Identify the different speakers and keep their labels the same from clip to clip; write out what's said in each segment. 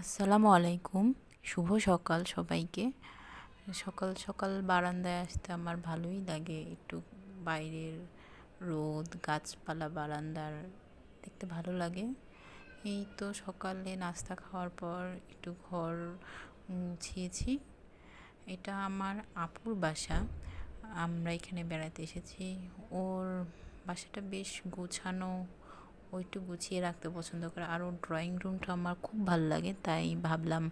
Speaker 1: আসসালামু আলাইকুম। শুভ সকাল সবাইকে। সকাল সকাল বারান্দায় আসতে আমার ভালোই লাগে। একটু বাইরের রোদ, গাছপালা, বারান্দার দেখতে ভালো লাগে। এই তো সকালে নাস্তা খাওয়ার পর একটু ঘর মুছিয়েছি। এটা আমার আপুর বাসা। আমরা এখানে বেড়াতে এসেছি। ওর বাসাটা বেশ গোছানো। ও একটু গুছিয়ে রাখতে পছন্দ করে, আর ওর ড্রয়িং রুমটা আমার খুব ভালো লাগে, তাই ভাবলাম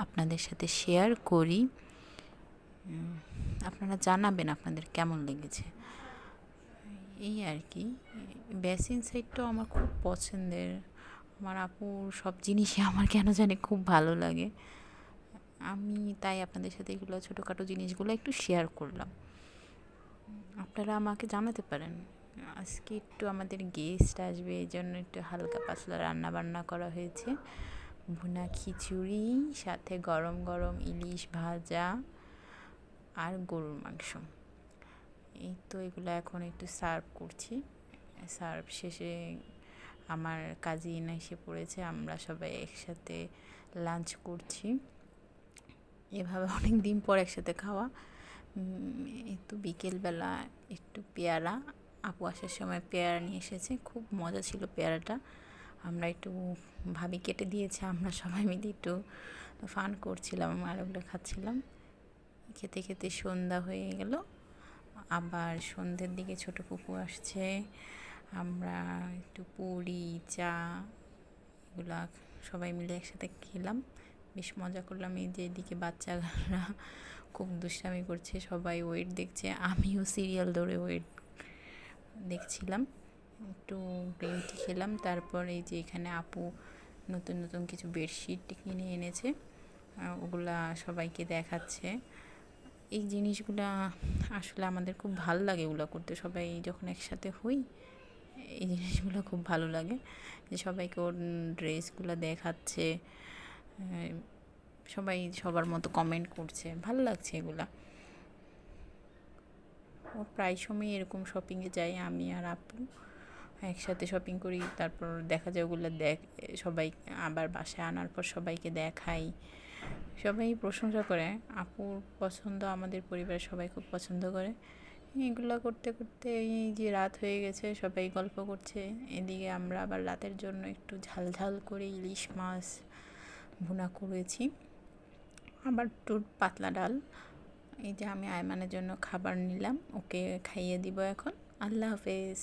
Speaker 1: আপনাদের সাথে শেয়ার করি। আপনারা জানাবেন আপনাদের কেমন লেগেছে। এই আর কি। বেসিন সাইডটাও আমার খুব পছন্দের। আমার আপুর সব জিনিসই আমার কেন জানি খুব ভালো লাগে। আমি তাই আপনাদের সাথে এগুলো ছোটোখাটো জিনিসগুলো একটু শেয়ার করলাম। আপনারা আমাকে জানাতে পারেন। আজকে একটু আমাদের গেস্ট আসবে, এই জন্য একটু হালকা পাতলা রান্না বান্না করা হয়েছে। ভুনা খিচুড়ি, সাথে গরম গরম ইলিশ ভাজা আর গরুর মাংস। এই তো এগুলো এখন একটু সার্ভ করছি। সার্ভ শেষে আমার কাজিন এসে পড়েছে, আমরা সবাই একসাথে লাঞ্চ করছি। এভাবে অনেক দিন পর একসাথে খাওয়া। একটু বিকেলবেলা একটু পেয়ারা, আপু আসার সময় পেয়ারা নিয়ে এসেছে, খুব মজা ছিল পেয়ারাটা। আমরা একটু ভাবি কেটে দিয়েছে, আমরা সবাই মিলে একটু ফান করছিলাম আর ওগুলো খাচ্ছিলাম। খেতে খেতে সন্ধ্যা হয়ে গেল। আবার সন্ধ্যের দিকে ছোটো ফুপু আসছে। আমরা একটু পুরি, চা এগুলা সবাই মিলে একসাথে খেলাম, বেশ মজা করলাম। এই যে এদিকে বাচ্চারা খুব দুষ্টামি করছে, সবাই ওয়েট দেখছে, আমিও সিরিয়াল ধরে ওয়েট দেখছিলাম। একটু গ্রিন টি খেলাম। তারপর এই যে এখানে আপু নতুন নতুন কিছু বেডশিট কিনে এনেছে, ওগুলা সবাইকে দেখাচ্ছে। এই জিনিসগুলা আসলে আমাদের খুব ভালো লাগে এগুলো করতে, সবাই যখন একসাথে হই এই জিনিসগুলো খুব ভালো লাগে। যে সবাইকে ওর ড্রেসগুলো দেখাচ্ছে, সবাই সবার মতো কমেন্ট করছে, ভালো লাগছে এগুলা। ও প্রায় সময় এরকম শপিংয়ে যাই, আমি আর আপু একসাথে শপিং করি। তারপর দেখা যায় ওগুলো সবাই আবার বাসায় আনার পর সবাইকে দেখাই, সবাই প্রশংসা করে। আপুর পছন্দ আমাদের পরিবারের সবাই খুব পছন্দ করে। এগুলো করতে করতে এই যে রাত হয়ে গেছে, সবাই গল্প করছে। এদিকে আমরা আবার রাতের জন্য একটু ঝাল ঝাল করে ইলিশ মাছ ভুনা করেছি, আবার একটু পাতলা ডাল। এই যে আমি আয়মানের জন্য খাবার নিলাম, ওকে খাইয়ে দিব এখন। আল্লাহ হাফেজ।